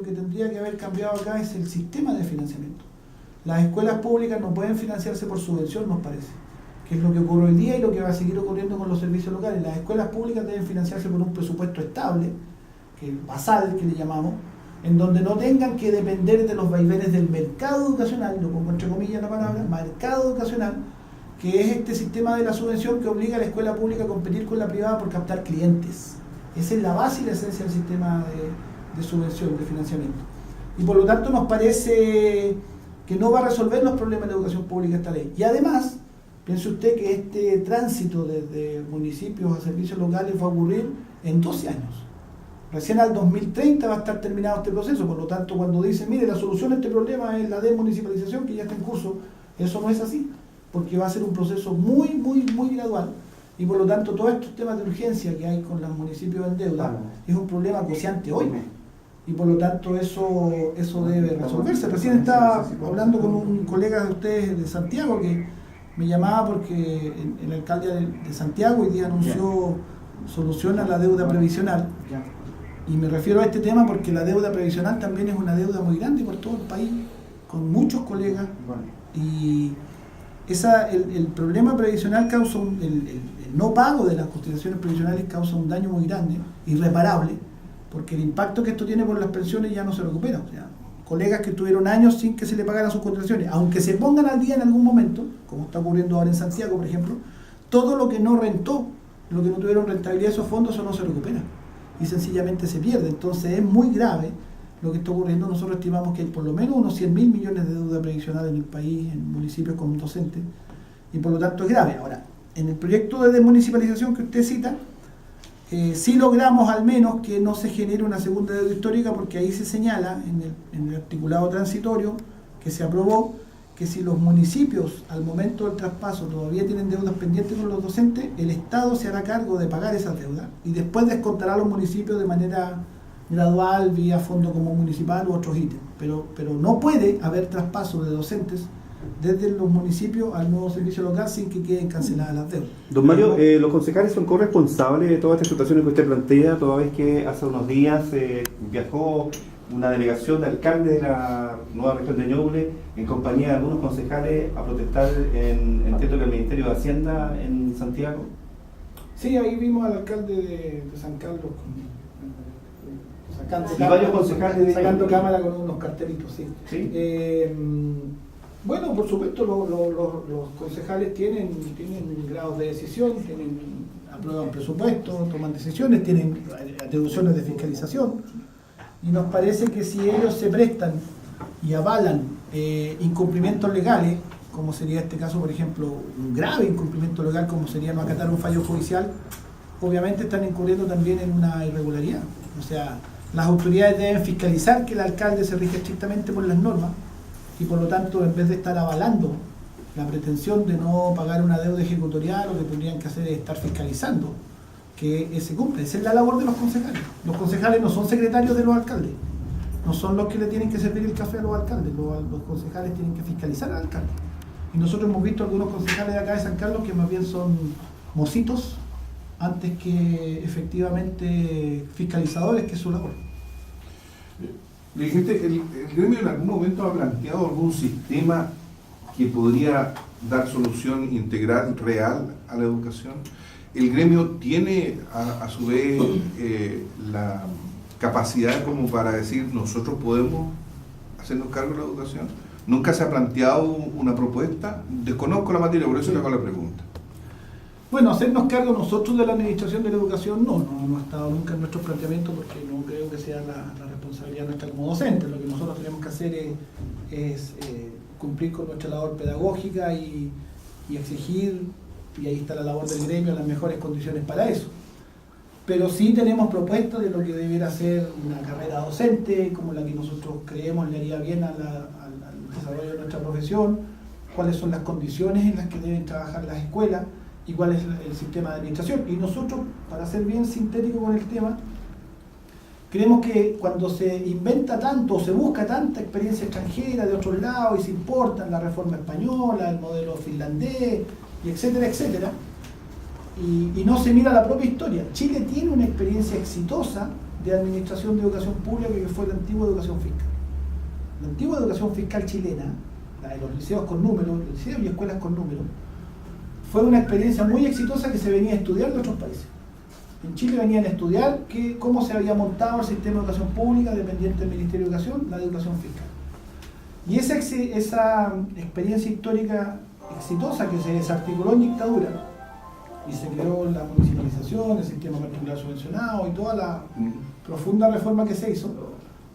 lo que tendría que haber cambiado acá es el sistema de financiamiento. Las escuelas públicas no pueden financiarse por subvención, nos parece, que es lo que ocurre hoy día y lo que va a seguir ocurriendo con los servicios locales. Las escuelas públicas deben financiarse por un presupuesto estable, que basal, que le llamamos, en donde no tengan que depender de los vaivenes del mercado educacional, lo pongo entre comillas la palabra, mercado educacional, que es este sistema de la subvención que obliga a la escuela pública a competir con la privada por captar clientes. Esa es la base y la esencia del sistema de subvención, de financiamiento. Y por lo tanto nos parece que no va a resolver los problemas de educación pública esta ley. Y además, piense usted que este tránsito desde municipios a servicios locales va a ocurrir en 12 años. Recién al 2030 va a estar terminado este proceso, por lo tanto cuando dicen, mire, la solución a este problema es la desmunicipalización que ya está en curso, eso no es así, porque va a ser un proceso muy gradual, y por lo tanto todos estos temas de urgencia que hay con los municipios en deuda es un problema acuciante hoy, y por lo tanto eso debe resolverse. Recién estaba hablando con un colega de ustedes de Santiago que me llamaba porque el alcalde de Santiago hoy día anunció solución a la deuda previsional. Y me refiero a este tema porque la deuda previsional también es una deuda muy grande por todo el país, con muchos colegas. Y el problema previsional causa el no pago de las cotizaciones previsionales causa un daño muy grande, irreparable, porque el impacto que esto tiene por las pensiones ya no se recupera. O sea, colegas que tuvieron años sin que se le pagaran sus cotizaciones, aunque se pongan al día en algún momento, como está ocurriendo ahora en Santiago, por ejemplo, todo lo que no rentó, lo que no tuvieron rentabilidad de esos fondos, eso no se recupera. Y sencillamente se pierde. Entonces es muy grave lo que está ocurriendo. Nosotros estimamos que hay por lo menos unos 100.000 millones de deuda previsional en el país, en municipios con docentes, y por lo tanto es grave. Ahora, en el proyecto de desmunicipalización que usted cita, sí logramos al menos que no se genere una segunda deuda histórica, porque ahí se señala en el articulado transitorio que se aprobó que si los municipios al momento del traspaso todavía tienen deudas pendientes con los docentes, el Estado se hará cargo de pagar esas deudas y después descontará a los municipios de manera gradual vía fondo común municipal u otros ítems. Pero no puede haber traspaso de docentes desde los municipios al nuevo servicio local sin que queden canceladas las deudas. Don Mario, los concejales son corresponsables de todas estas situaciones que usted plantea, toda vez que hace unos días viajó una delegación de alcaldes de la nueva región de Ñuble en compañía de algunos concejales a protestar entiendo que el Ministerio de Hacienda en Santiago. Sí, ahí vimos al alcalde de San Carlos sacando cámara con unos cartelitos, sí. ¿Sí? Bueno, por supuesto, los concejales tienen grados de decisión, aprueban presupuestos, toman decisiones, tienen atribuciones de fiscalización. Y nos parece que si ellos se prestan y avalan incumplimientos legales, como sería este caso, por ejemplo, un grave incumplimiento legal, como sería no acatar un fallo judicial, obviamente están incurriendo también en una irregularidad. O sea, las autoridades deben fiscalizar que el alcalde se rige estrictamente por las normas y por lo tanto, en vez de estar avalando la pretensión de no pagar una deuda ejecutorial, lo que tendrían que hacer es estar fiscalizando que se cumple. Esa es la labor de los concejales. Los concejales no son secretarios de los alcaldes, no son los que le tienen que servir el café a los alcaldes. Los concejales tienen que fiscalizar al alcalde. Y nosotros hemos visto algunos concejales de acá de San Carlos que más bien son mocitos antes que efectivamente fiscalizadores, que es su labor. Dirigente, ¿el gremio en algún momento ha planteado algún sistema que podría dar solución integral, real a la educación? ¿El gremio tiene a su vez la capacidad como para decir nosotros podemos hacernos cargo de la educación? ¿Nunca se ha planteado una propuesta? Desconozco la materia, por eso le hago la pregunta. Bueno, hacernos cargo nosotros de la administración de la educación no ha estado nunca en nuestros planteamientos, porque no creo que sea la responsabilidad nuestra como docentes. Lo que nosotros tenemos que hacer es cumplir con nuestra labor pedagógica y exigir, y ahí está la labor del gremio, las mejores condiciones para eso. Pero sí tenemos propuestas de lo que debiera ser una carrera docente, como la que nosotros creemos le haría bien al desarrollo de nuestra profesión, cuáles son las condiciones en las que deben trabajar las escuelas y cuál es el sistema de administración. Y nosotros, para ser bien sintético con el tema, creemos que cuando se inventa tanto o se busca tanta experiencia extranjera de otros lados y se importan la reforma española, el modelo finlandés, y etcétera, etcétera, y no se mira la propia historia. Chile tiene una experiencia exitosa de administración de educación pública que fue la antigua educación fiscal. La antigua educación fiscal chilena, la de los liceos con números, liceos y escuelas con números, fue una experiencia muy exitosa que se venía a estudiar de otros países. En Chile venían a estudiar cómo se había montado el sistema de educación pública dependiente del Ministerio de Educación, la educación fiscal. Y esa experiencia histórica exitosa que se desarticuló en dictadura y se creó la municipalización, el sistema particular subvencionado y toda la profunda reforma que se hizo,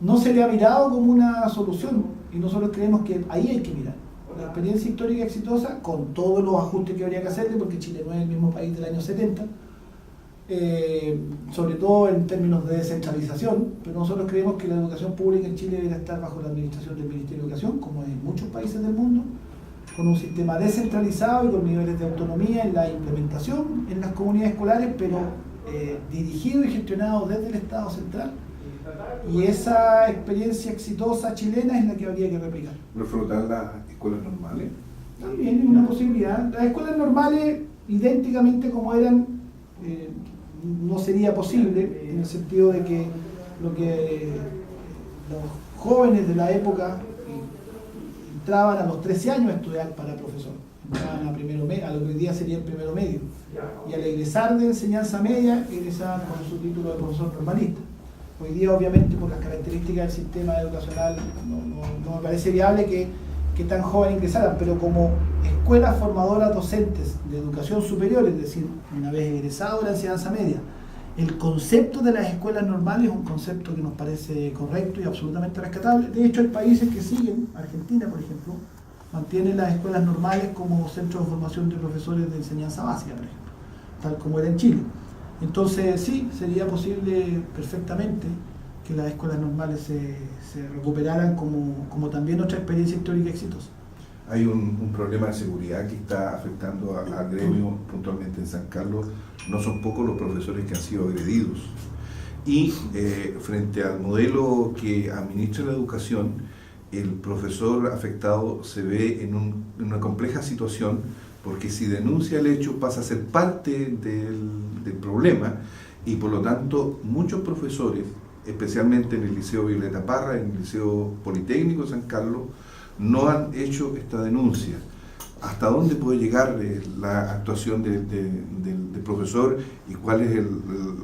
no se le ha mirado como una solución y nosotros creemos que ahí hay que mirar. La experiencia histórica exitosa, con todos los ajustes que habría que hacerle, porque Chile no es el mismo país del año 70, sobre todo en términos de descentralización, pero nosotros creemos que la educación pública en Chile debería estar bajo la administración del Ministerio de Educación, como en muchos países del mundo, con un sistema descentralizado y con niveles de autonomía en la implementación en las comunidades escolares, pero dirigido y gestionado desde el Estado central. Y esa experiencia exitosa chilena es la que habría que replicar. ¿Reflotar las escuelas normales? También es una posibilidad. Las escuelas normales, idénticamente como eran, no sería posible, en el sentido de que lo que los jóvenes de la época entraban a los 13 años a estudiar para profesor, entraban a primero medio, a lo que hoy día sería el primero medio, y al egresar de enseñanza media egresaban con su título de profesor normalista. Hoy día, obviamente, por las características del sistema educacional, no me parece viable que tan jóvenes ingresaran, pero como escuelas formadoras docentes de educación superior, es decir, una vez egresado de la enseñanza media, el concepto de las escuelas normales es un concepto que nos parece correcto y absolutamente rescatable. De hecho, hay países que siguen, Argentina, por ejemplo, mantiene las escuelas normales como centro de formación de profesores de enseñanza básica, por ejemplo, tal como era en Chile. Entonces, sí, sería posible perfectamente que las escuelas normales se recuperaran como también otra experiencia histórica exitosa. Hay un problema de seguridad que está afectando al gremio, puntualmente en San Carlos. No son pocos los profesores que han sido agredidos. Y frente al modelo que administra la educación, el profesor afectado se ve en una compleja situación, porque si denuncia el hecho pasa a ser parte del problema, y por lo tanto muchos profesores, especialmente en el Liceo Violeta Parra, en el Liceo Politécnico de San Carlos, no han hecho esta denuncia. ¿Hasta dónde puede llegar la actuación del profesor y cuál es el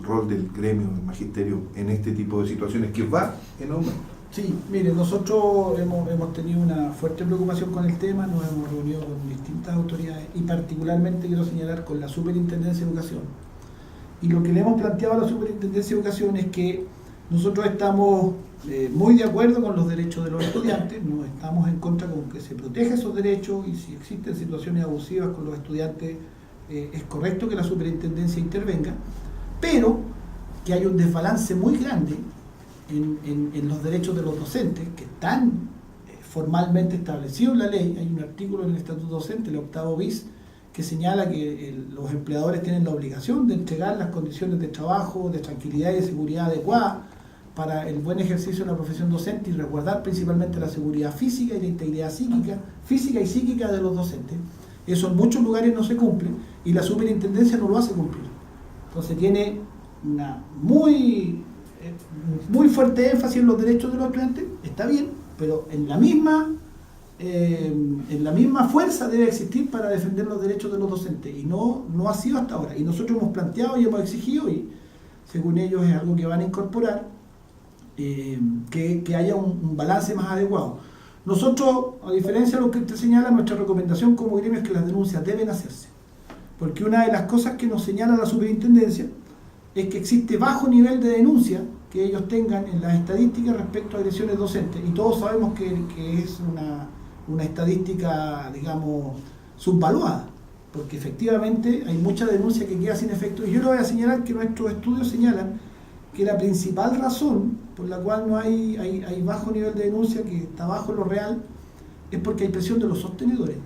rol del gremio, del magisterio en este tipo de situaciones que va en aumento? Sí, mire, nosotros hemos tenido una fuerte preocupación con el tema, nos hemos reunido con distintas autoridades y particularmente quiero señalar con la Superintendencia de Educación. Y lo que le hemos planteado a la Superintendencia de Educación es que nosotros estamos muy de acuerdo con los derechos de los estudiantes, no estamos en contra con que se proteja esos derechos, y si existen situaciones abusivas con los estudiantes es correcto que la Superintendencia intervenga, pero que hay un desbalance muy grande en los derechos de los docentes, que están formalmente establecidos en la ley. Hay un artículo en el Estatuto Docente, el 8º bis, que señala que los empleadores tienen la obligación de entregar las condiciones de trabajo, de tranquilidad y de seguridad adecuadas para el buen ejercicio de la profesión docente y resguardar principalmente la seguridad física y la integridad física y psíquica de los docentes. Eso en muchos lugares no se cumple y la Superintendencia no lo hace cumplir. Entonces tiene una muy fuerte énfasis en los derechos de los estudiantes, está bien, pero en la misma fuerza debe existir para defender los derechos de los docentes, y no ha sido hasta ahora. Y nosotros hemos planteado y hemos exigido, y según ellos es algo que van a incorporar, que haya un balance más adecuado. Nosotros, a diferencia de lo que usted señala, nuestra recomendación como gremio es que las denuncias deben hacerse, porque una de las cosas que nos señala la Superintendencia es que existe bajo nivel de denuncia que ellos tengan en las estadísticas respecto a agresiones docentes, y todos sabemos que es una estadística, digamos, subvaluada, porque efectivamente hay mucha denuncia que queda sin efecto. Y yo le voy a señalar que nuestros estudios señalan que la principal razón por la cual no hay bajo nivel de denuncia, que está bajo lo real, es porque hay presión de los sostenedores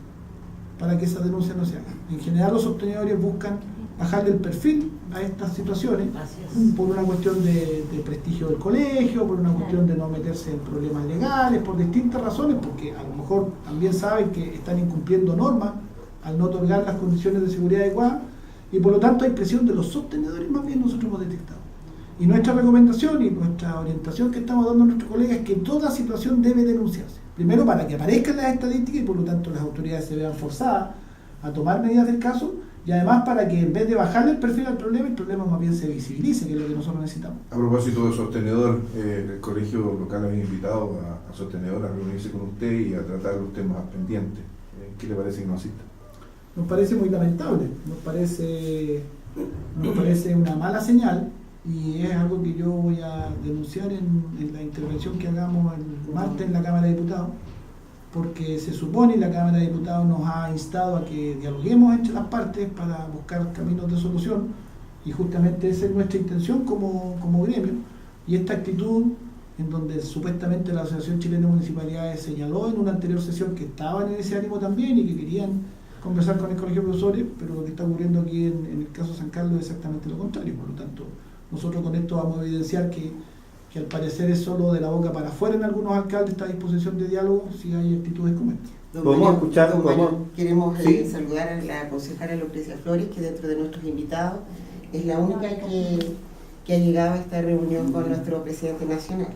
para que esas denuncias no se hagan. En general los sostenedores buscan bajarle el perfil a estas situaciones por una cuestión de prestigio del colegio, por una cuestión de no meterse en problemas legales, por distintas razones, porque a lo mejor también saben que están incumpliendo normas al no otorgar las condiciones de seguridad adecuadas, y por lo tanto hay presión de los sostenedores, más bien nosotros hemos detectado. Y nuestra recomendación y nuestra orientación que estamos dando a nuestros colegas es que toda situación debe denunciarse. Primero para que aparezcan las estadísticas y por lo tanto las autoridades se vean forzadas a tomar medidas del caso, y además para que en vez de bajarle el perfil al problema, el problema más bien se visibilice, que es lo que nosotros necesitamos. A propósito de sostenedor, el colegio local había invitado a sostenedor a reunirse con usted y a tratar los temas pendientes. ¿Qué le parece que no asista? Nos parece muy lamentable, nos parece una mala señal, y es algo que yo voy a denunciar en la intervención que hagamos el martes en la Cámara de Diputados, porque se supone, y la Cámara de Diputados nos ha instado a que dialoguemos entre las partes para buscar caminos de solución, y justamente esa es nuestra intención como gremio. Y esta actitud, en donde supuestamente la Asociación Chilena de Municipalidades señaló en una anterior sesión que estaban en ese ánimo también y que querían conversar con el Colegio de Profesores, pero lo que está ocurriendo aquí en el caso de San Carlos es exactamente lo contrario. Por lo tanto, nosotros con esto vamos a evidenciar que al parecer es solo de la boca para afuera en algunos alcaldes esta disposición de diálogo si hay actitudes como esta. Podemos escuchar, queremos ¿sí? saludar a la concejala Lucrecia Flores, que dentro de nuestros invitados es la única que ha llegado a esta reunión con nuestro presidente nacional.